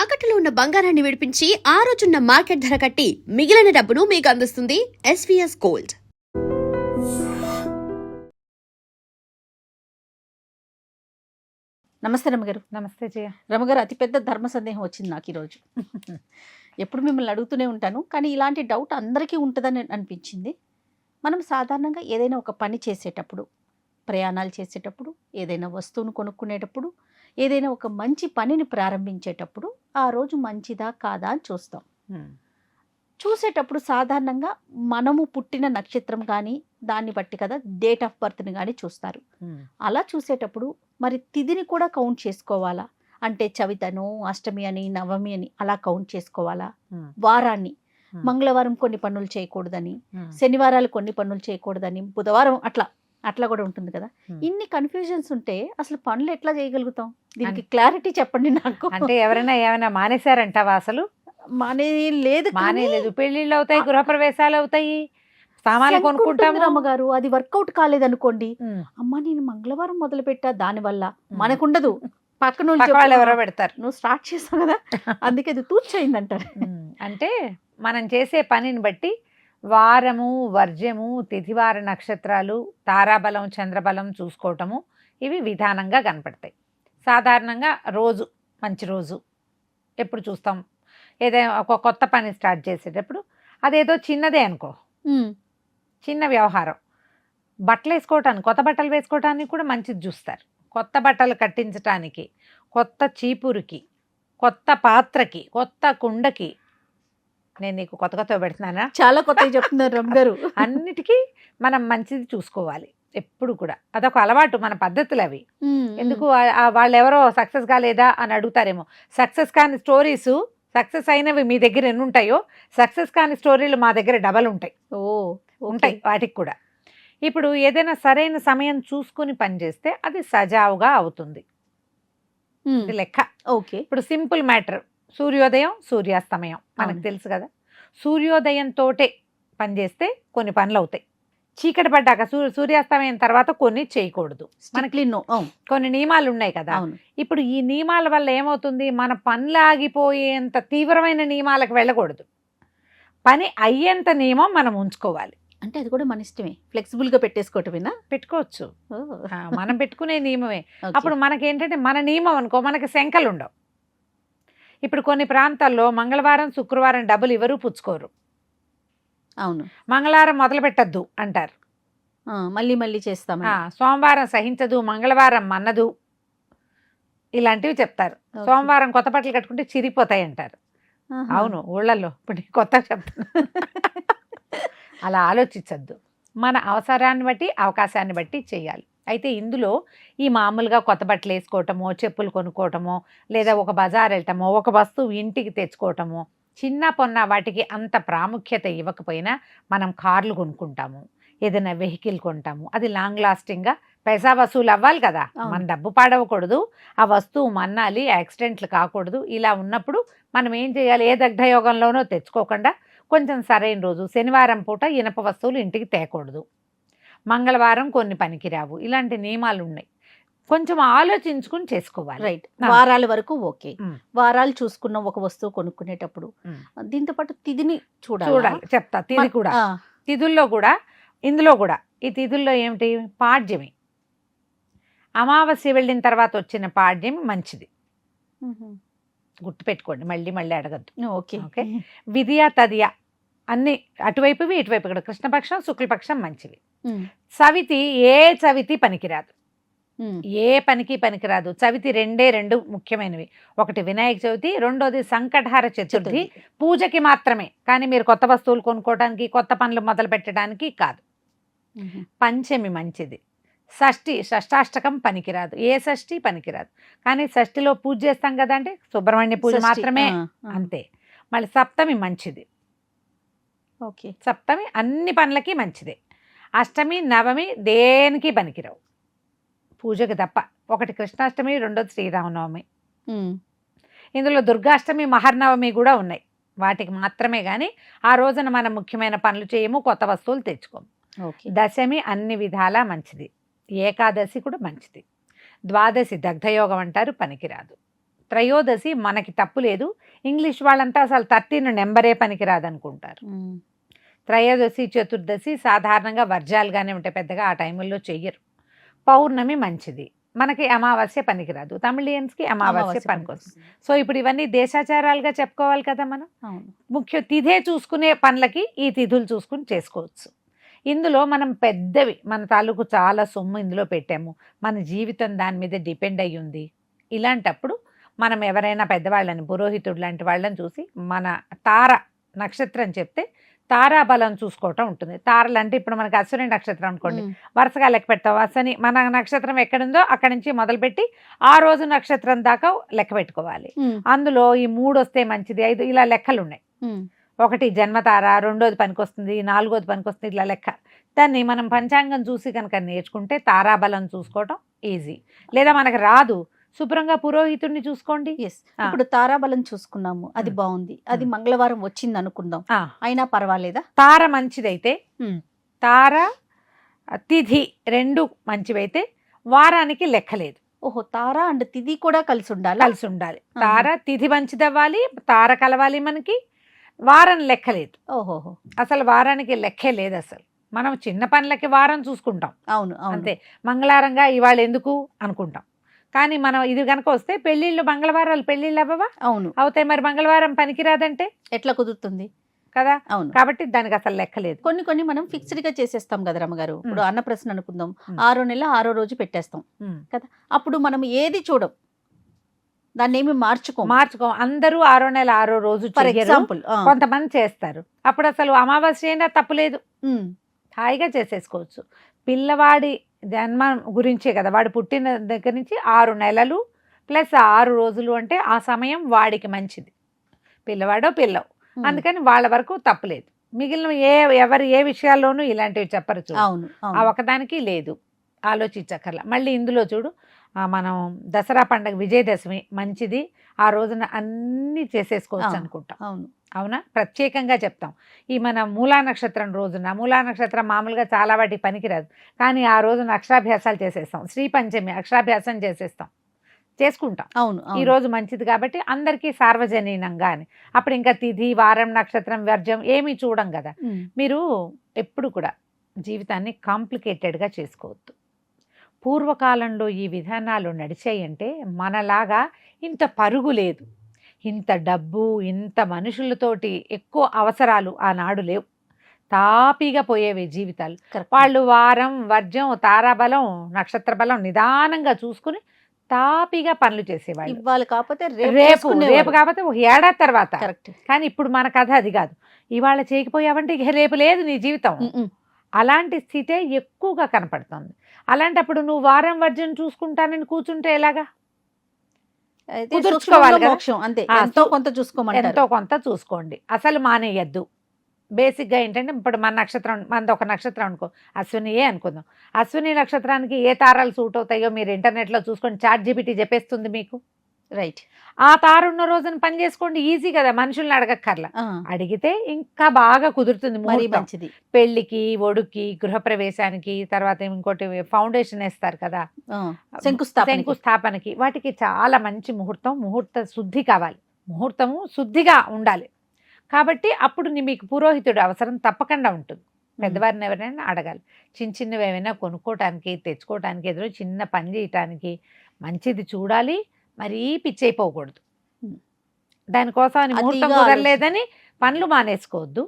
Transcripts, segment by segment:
తాకట్టులో ఉన్న బంగారాన్ని విడిపించి ఆ రోజున్న మార్కెట్ ధర కట్టి మిగిలిన డబ్బును మీకు అందిస్తుంది ఎస్వీఎస్ గోల్డ్. నమస్తే రమగారు. నమస్తే జయ. రమగారు, అతిపెద్ద ధర్మ సందేహం వచ్చింది నాకు ఈరోజు. ఎప్పుడు మిమ్మల్ని అడుగుతూనే ఉంటాను, కానీ ఇలాంటి డౌట్ అందరికీ ఉంటుందని అనిపించింది. మనం సాధారణంగా ఏదైనా ఒక పని చేసేటప్పుడు, ప్రయాణాలు చేసేటప్పుడు, ఏదైనా వస్తువును కొనుక్కునేటప్పుడు, ఏదైనా ఒక మంచి పనిని ప్రారంభించేటప్పుడు ఆ రోజు మంచిదా కాదా అని చూస్తాం. చూసేటప్పుడు సాధారణంగా మనము పుట్టిన నక్షత్రం కానీ దాన్ని బట్టి కదా డేట్ ఆఫ్ బర్త్ని కానీ చూస్తారు. అలా చూసేటప్పుడు మరి తిథిని కూడా కౌంట్ చేసుకోవాలా? అంటే చవితను, అష్టమి అని, నవమి అని అలా కౌంట్ చేసుకోవాలా? వారాన్ని మంగళవారం కొన్ని పనులు చేయకూడదని, శనివారాలు కొన్ని పనులు చేయకూడదని, బుధవారం అట్లా కూడా ఉంటుంది కదా. ఇన్ని కన్ఫ్యూజన్స్ ఉంటే అసలు పనులు ఎట్లా చేయగలుగుతాం? దీనికి క్లారిటీ చెప్పండి నాకు. అంటే ఎవరైనా ఏమైనా మానేశారంటావా? అసలు లేదు, మానేలేదు. పెళ్లిళ్ళు అవుతాయి, గృహప్రవేశాలు అవుతాయి, సామాన్లు కొనుక్కుంటాము. అమ్మగారు, అది వర్కౌట్ కాలేదనుకోండి, అమ్మా నేను మంగళవారం మొదలు పెట్టా, దానివల్ల మనకుండదు, పక్కన వాళ్ళు ఎవరో పెడతారు. నువ్వు స్టార్ట్ చేస్తావు కదా, అందుకే అది తూర్చయిందంటారు. అంటే మనం చేసే పనిని బట్టి వారము, వర్జ్యము, తిథివార నక్షత్రాలు, తారాబలం, చంద్రబలం చూసుకోవటము ఇవి విధానంగా కనపడతాయి. సాధారణంగా రోజు మంచి రోజు ఎప్పుడు చూస్తాం? ఏదైనా ఒక కొత్త పని స్టార్ట్ చేసేటప్పుడు, అదేదో చిన్నదే అనుకో, చిన్న వ్యవహారం, బట్టలు వేసుకోవటానికి, కొత్త బట్టలు వేసుకోవటానికి కూడా మంచిది చూస్తారు. కొత్త బట్టలు కట్టించటానికి, కొత్త చీపురుకి, కొత్త పాత్రకి, కొత్త కుండకి. నేను నీకు కొత్త పెడుతున్నానా? చాలా కొత్తగా చెప్తున్నారు రమ్మగారు. అన్నిటికీ మనం మంచిది చూసుకోవాలి ఎప్పుడు కూడా. అదొక అలవాటు, మన పద్ధతులు అవి. ఎందుకు వాళ్ళు ఎవరో సక్సెస్ కాలేదా అని అడుగుతారేమో. సక్సెస్ కాని స్టోరీస్, సక్సెస్ అయినవి మీ దగ్గర ఎన్ని ఉంటాయో, సక్సెస్ కాని స్టోరీలు మా దగ్గర డబల్ ఉంటాయి. ఉంటాయి వాటికి కూడా. ఇప్పుడు ఏదైనా సరైన సమయం చూసుకుని పనిచేస్తే అది సజావుగా అవుతుంది. ఇది లెక్క. ఓకే. ఇప్పుడు సింపుల్ మ్యాటర్, సూర్యోదయం, సూర్యాస్తమయం మనకు తెలుసు కదా. సూర్యోదయంతోటే పనిచేస్తే కొన్ని పనులు అవుతాయి. చీకటి పడ్డాక సూర్యాస్తమయం తర్వాత కొన్ని చేయకూడదు. మనకి కొన్ని నియమాలు ఉన్నాయి కదా. ఇప్పుడు ఈ నియమాల వల్ల ఏమవుతుంది? మన పనులు ఆగిపోయేంత తీవ్రమైన నియమాలకు వెళ్ళకూడదు. పని అయ్యేంత నియమం మనం ఉంచుకోవాలి. అంటే అది కూడా మన ఇష్టమే, ఫ్లెక్సిబుల్ గా పెట్టేసుకోవటమేనా? పెట్టుకోవచ్చు, మనం పెట్టుకునే నియమమే. అప్పుడు మనకేంటంటే మన నియమం అనుకో, మనకి శంకలు ఉండవు. ఇప్పుడు కొన్ని ప్రాంతాల్లో మంగళవారం, శుక్రవారం డబ్బులు ఎవరు పుచ్చుకోరు. అవును, మంగళవారం మొదలు పెట్టద్దు అంటారు, మళ్ళీ చేస్తాం. సోమవారం సహించదు, మంగళవారం మన్నదు, ఇలాంటివి చెప్తారు. సోమవారం కొత్త బట్టలు కట్టుకుంటే చిరిగిపోతాయి అంటారు. అవును, ఊళ్ళల్లో ఇప్పుడు కొత్త చెప్తాను. అలా ఆలోచించద్దు. మన అవసరాన్ని బట్టి, అవకాశాన్ని బట్టి చేయాలి. అయితే ఇందులో ఈ మామూలుగా కొత్త బట్టలు వేసుకోవటమో, చెప్పులు కొనుక్కోవటమో, లేదా ఒక బజార్ వెళ్ళటమో, ఒక వస్తువు ఇంటికి తెచ్చుకోవటమో, చిన్న పొన్న వాటికి అంత ప్రాముఖ్యత ఇవ్వకపోయినా మనం కార్లు కొనుక్కుంటాము, ఏదైనా వెహికల్ కొంటాము. అది లాంగ్ లాస్టింగ్గా పైసా వసూలు అవ్వాలి కదా. మన డబ్బు పాడవకూడదు, ఆ వస్తువు మన్నాలి, యాక్సిడెంట్లు కాకూడదు. ఇలా ఉన్నప్పుడు మనం ఏం చేయాలి? ఏ దగ్ధయోగంలోనో తెచ్చుకోకుండా కొంచెం సరైన రోజు, శనివారం పూట ఇనప వస్తువులు ఇంటికి తేకూడదు, మంగళవారం కొన్ని పనికిరావు, ఇలాంటి నియమాలు ఉన్నాయి. కొంచెం ఆలోచించుకుని చేసుకోవాలి. రైట్. వారాల వరకు ఓకే. వారాలు చూసుకున్న ఒక వస్తువు కొనుక్కునేటప్పుడు దీంతో పాటు తిథిని చూడాలి. చెప్తా. తిథి కూడా, తిథుల్లో కూడా, ఇందులో కూడా ఈ తిథుల్లో ఏమిటి? పాడ్యమి, అమావాస్య వెళ్ళిన తర్వాత వచ్చిన పాడ్యమి మంచిది, గుర్తుపెట్టుకోండి, మళ్ళీ అడగద్దు. ఓకే. ఓకే. విధియ, తదియ అన్ని అటువైపువి ఇటువైపు కూడా, కృష్ణపక్షం, శుక్లపక్షం మంచివి. చవితి, ఏ చవితి పనికిరాదు, ఏ పనికి పనికిరాదు. చవితి రెండు ముఖ్యమైనవి. ఒకటి వినాయక చవితి, రెండోది సంకటహార చతుర్థి, పూజకి మాత్రమే, కానీ మీరు కొత్త వస్తువులు కొనుక్కోవడానికి, కొత్త పనులు మొదలు పెట్టడానికి కాదు. పంచమి మంచిది. షష్ఠి, షష్టాష్టకం పనికిరాదు, ఏ షష్ఠి పనికిరాదు. కానీ షష్ఠిలో పూజ చేస్తాం కదా, అంటే సుబ్రహ్మణ్య పూజ మాత్రమే, అంతే. మళ్ళీ సప్తమి మంచిది. ఓకే. సప్తమి అన్ని పనులకి మంచిదే. అష్టమి, నవమి దేనికి పనికిరావు, పూజకి తప్ప. ఒకటి కృష్ణాష్టమి, రెండోది శ్రీరామనవమి. ఇందులో దుర్గాష్టమి, మహర్నవమి కూడా ఉన్నాయి, వాటికి మాత్రమే. కానీ ఆ రోజున మనం ముఖ్యమైన పనులు చేయము, కొత్త వస్తువులు తెచ్చుకోము. దశమి అన్ని విధాలా మంచిది. ఏకాదశి కూడా మంచిది. ద్వాదశి దగ్ధయోగం అంటారు, పనికిరాదు. త్రయోదశి మనకి తప్పు లేదు, ఇంగ్లీష్ వాళ్ళంతా అసలు 13 నెంబరే పనికిరాదనుకుంటారు. త్రయోదశి చతుర్దశి సాధారణంగా వర్జాలుగానే ఉంటాయి, పెద్దగా ఆ టైంలో చెయ్యరు. పౌర్ణమి మంచిది, మనకి అమావాస్య పనికిరాదు, తమిళియన్స్కి అమావాస్య పనికొస్తుంది. సో ఇప్పుడు ఇవన్నీ దేశాచారాలుగా చెప్పుకోవాలి కదా మనం. ముఖ్య తిథే చూసుకునే పనులకి ఈ తిథులు చూసుకుని చేసుకోవచ్చు. ఇందులో మనం పెద్దవి, మన తాలూకు చాలా సొమ్ము ఇందులో పెట్టాము, మన జీవితం దాని మీద డిపెండ్ అయ్యి ఉంది. ఇలాంటప్పుడు మనం ఎవరైనా పెద్దవాళ్ళని, పురోహితుడు లాంటి వాళ్ళని చూసి మన తార నక్షత్రం చెప్తే తారాబలం చూసుకోవటం ఉంటుంది. తారలు అంటే ఇప్పుడు మనకి అశ్విని నక్షత్రం అనుకోండి, వరుసగా లెక్క పెడతాం. అశ్విని మన నక్షత్రం ఎక్కడుందో అక్కడి నుంచి మొదలుపెట్టి ఆ రోజు నక్షత్రం దాకా లెక్క పెట్టుకోవాలి. అందులో ఈ 3 వస్తే మంచిది, 5 ఇలా లెక్కలు ఉన్నాయి. 1 జన్మతార, 2వది పనికొస్తుంది, 4వది పనికొస్తుంది, ఇట్లా లెక్క. దాన్ని మనం పంచాంగం చూసి కనుక నేర్చుకుంటే తారాబలం చూసుకోవటం ఈజీ. లేదా మనకు రాదు, శుభ్రంగా పురోహితుడిని చూసుకోండి. ఇప్పుడు తారాబలం చూసుకున్నాము, అది బాగుంది, అది మంగళవారం వచ్చింది అనుకుందాం, అయినా పర్వాలేదా? తార మంచిదైతే, తార తిథి 2 మంచివైతే వారానికి లెక్కలేదు. ఓహో, తార అండ్ తిథి కూడా కలిసి ఉండాలి. తార తిథి మంచిదవ్వాలి, తార కలవాలి, మనకి వారం లెక్కలేదు. ఓహోహో, అసలు వారానికి లెక్కే లేదు. అసలు మనం చిన్న పనులకి వారం చూసుకుంటాం, అవును అంతే. మంగళవారంగా ఇవాళ ఎందుకు అనుకుంటాం. కానీ మనం ఇది కనుక వస్తే పెళ్ళిళ్ళు మంగళవారాలు పెళ్ళిళ్ళు అవ్వవా? అవును అవుతాయి. మరి మంగళవారం పనికిరాదంటే ఎట్లా కుదురుతుంది కదా? అవును. కాబట్టి దానికి అసలు లెక్కలేదు. కొన్ని మనం ఫిక్స్డ్ గా చేసేస్తాం కదా రమ్మగారు. ఇప్పుడు అన్నప్రశ్న అనుకుందాం, 6వ నెల 6వ రోజు పెట్టేస్తాం కదా, అప్పుడు మనం ఏది చూడం, దాన్ని ఏమి మార్చుకో. అందరూ 6వ నెల 6వ రోజు ఫర్ ఎగ్జాంపుల్ కొంతమంది చేస్తారు. అప్పుడు అసలు అమావాస్య అయినా తప్పులేదు, హాయిగా చేసేసుకోవచ్చు. పిల్లవాడి జన్మ గురించే కదా, వాడు పుట్టిన దగ్గర నుంచి 6 నెలలు ప్లస్ 6 రోజులు అంటే ఆ సమయం వాడికి మంచిది, పిల్లవాడో పిల్లవు. అందుకని వాళ్ళ వరకు తప్పులేదు. మిగిలిన ఎవరు ఏ విషయాల్లోనూ ఇలాంటివి చెప్పరు. ఆ ఒకదానికి లేదు, ఆలోచించక్కర్లా. మళ్ళీ ఇందులో చూడు, మనం దసరా పండుగ విజయదశమి మంచిది, ఆ రోజున అన్నీ చేసేసుకోవచ్చు అనుకుంటాం. అవునా? ప్రత్యేకంగా చెప్తాం. ఈ మన మూలా నక్షత్రం రోజున, మూలా నక్షత్రం మామూలుగా చాలా వాటికి పనికిరాదు, కానీ ఆ రోజున అక్షరాభ్యాసాలు చేసేస్తాం. శ్రీ పంచమి అక్షరాభ్యాసం చేసుకుంటాం. అవును, ఈ రోజు మంచిది కాబట్టి అందరికీ సార్వజనీనంగా అని. అప్పుడు ఇంకా తిథి, వారం, నక్షత్రం, వర్జం ఏమీ చూడం కదా. మీరు ఎప్పుడు కూడా జీవితాన్ని కాంప్లికేటెడ్గా చేసుకోవద్దు. పూర్వకాలంలో ఈ విధానాలు నడిచాయంటే మనలాగా ఇంత పరుగు లేదు, ఇంత డబ్బు, ఇంత మనుషులతోటి ఎక్కువ అవసరాలు ఆనాడు లేవు. తాపీగా పోయేవి జీవితాలు. వాళ్ళు వారం, వర్జం, తారాబలం, నక్షత్ర బలం నిదానంగా చూసుకుని తాపీగా పనులు చేసేవాళ్ళు. ఇవాళ కాకపోతే రేపు కాకపోతే 1 ఏడాది తర్వాత. కానీ ఇప్పుడు మన కథ అది కాదు. ఇవాళ చేయకపోయావంటే ఇక రేపు లేదు నీ జీవితం. అలాంటి స్థితే ఎక్కువగా కనపడుతుంది. అలాంటప్పుడు నువ్వు వారం వర్జం చూసుకుంటానని కూర్చుంటే ఎలాగా? కుదుర్చుకోవాలి కదా, అంతే. ఎంతో కొంత చూసుకోండి, అసలు మానేయద్దు. బేసిక్గా ఏంటంటే ఇప్పుడు మన నక్షత్రం, మనది ఒక నక్షత్రం అనుకో, అశ్వినియే అనుకుందాం. అశ్విని నక్షత్రానికి ఏ తారాలు సూట్ అవుతాయో మీరు ఇంటర్నెట్లో చూసుకొని ChatGPT చెప్పేస్తుంది మీకు. రైట్. ఆ తారు ఉన్న రోజున పని చేసుకోండి, ఈజీ కదా, మనుషుల్ని అడగక్కర్లా. అడిగితే ఇంకా బాగా కుదురుతుంది. మంచిది. పెళ్లికి, ఒడుకి, గృహప్రవేశానికి, తర్వాత ఇంకోటి ఫౌండేషన్ వేస్తారు కదా, శంకుస్థాపనకి, వాటికి చాలా మంచి ముహూర్త శుద్ధి కావాలి. ముహూర్తము శుద్ధిగా ఉండాలి. కాబట్టి అప్పుడు మీకు పురోహితుడు అవసరం తప్పకుండా ఉంటుంది. పెద్దవారిని ఎవరైనా అడగాలి. చిన్నవి ఏమైనా కొనుక్కోవటానికి, తెచ్చుకోవటానికి, ఏదో చిన్న పని చేయటానికి మంచిది చూడాలి. మరీ పిచ్చైపోకూడదు. దానికోసం అని ముహూర్తం కుదరలేదని పనులు మానేసుకోవద్దు.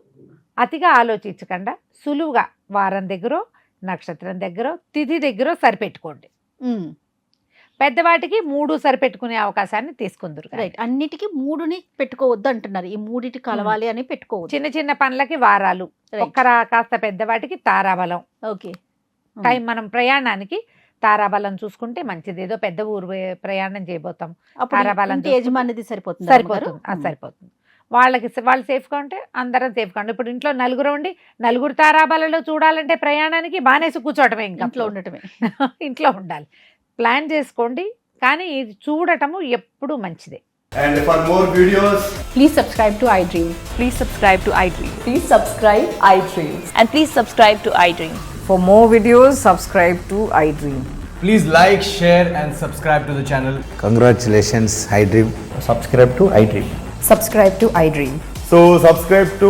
అతిగా ఆలోచించకుండా సులువుగా వారం దగ్గర, నక్షత్రం దగ్గర, తిథి దగ్గర సరిపెట్టుకోండి. పెద్దవాటికి 3 సరిపెట్టుకునే అవకాశాన్ని తీసుకుందరు. రైట్. అన్నిటికీ 3ని పెట్టుకోవద్దు అంటున్నారు. ఈ 3 కలవాలి అని పెట్టుకోవద్దు. చిన్న చిన్న పనులకి వారాలు, కాస్త పెద్దవాటికి తారాబలం. ఓకే. టైం మనం ప్రయాణానికి తారాబలం చూసుకుంటే మంచిది. ఏదో పెద్ద ఊరు ప్రయాణం చేయబోతాం, తారాబలం యజమానిది సరిపోతుంది. సరిపోతుంది. వాళ్ళు సేఫ్గా ఉంటే అందరం సేఫ్గా ఉంటే. ఇప్పుడు ఇంట్లో 4 ఉండి 4 తారాబలలో చూడాలంటే ప్రయాణానికి బానేసి కూర్చోవటమే, ఇంకా ఇంట్లో ఉండటమే. ఇంట్లో ఉండాలి. ప్లాన్ చేసుకోండి, కానీ ఇది చూడటము ఎప్పుడు మంచిదే. And for more videos, please subscribe to iDream. Please subscribe to iDream. Please subscribe iDream. And please subscribe to iDream. For more videos, subscribe to iDream. Please like, share, and subscribe to the channel. Congratulations, iDream. Subscribe to iDream. Subscribe to iDream. So subscribe to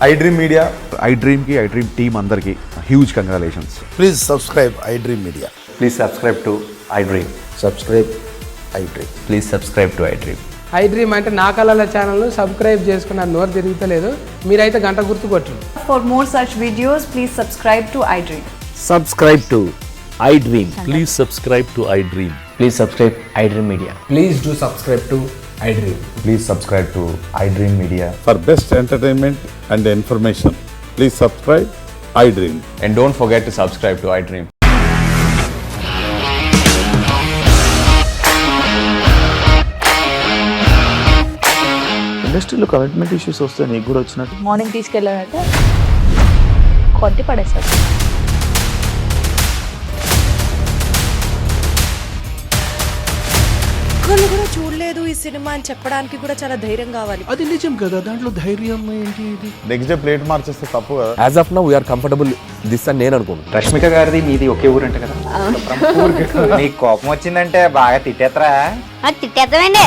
iDream Media. iDream ki iDream team andarki huge congratulations. Please subscribe iDream Media. Please subscribe to iDream. Subscribe iDream. Please subscribe to iDream. iDream అంటే నా కళల ఛానల్ను subscribe చేసుకున్న నోరు తిరుగుతలేదు, మీరైతే గంట గుర్తు కొట్టండి. For more such videos, please subscribe to iDream. Subscribe to iDream. Please subscribe to iDream. Please subscribe iDream Media. Please do subscribe to iDream. Please subscribe to iDream Media. For best entertainment and information, please subscribe iDream. And don't forget to subscribe to iDream. ఇండస్ట్రీలో commitment issues వస్తే నీకు కూడా వచ్చినట్టు morning తీసుకెళ్ళాలంటే కొట్టి పడేస్తారు. ఒక్కళ్ళు కూడా చూడలేదు ఈ సినిమా అని చెప్పడానికి కూడా చాలా ధైర్యం కావాలి. అది నిజం కదా, దాంట్లో ధైర్యం ఏంటి? ఇది నెక్స్ట్ డే ప్లేట్ మార్చేస్తే తప్పు కదా. As of now we are comfortable this అని నేను అనుకుంటున్నాను. రష్మిక గారిది మీది ఒకే ఊరు అంట కదా. నీకు కోపం వచ్చిందంటే బాగా తిట్టేత్తరా? తిట్టేద్దామండి.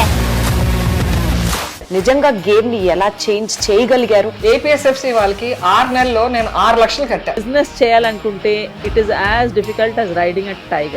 నిజంగా గేమ్ ని ఎలా చేంజ్ చేయగలిగారు? ఏపీఎస్ఎఫ్సి వాళ్ళకి 6 నెలల్లో నేను 6 లక్షలు కట్టా. బిజినెస్ చేయాలనుకుంటే it is as difficult as riding a tiger.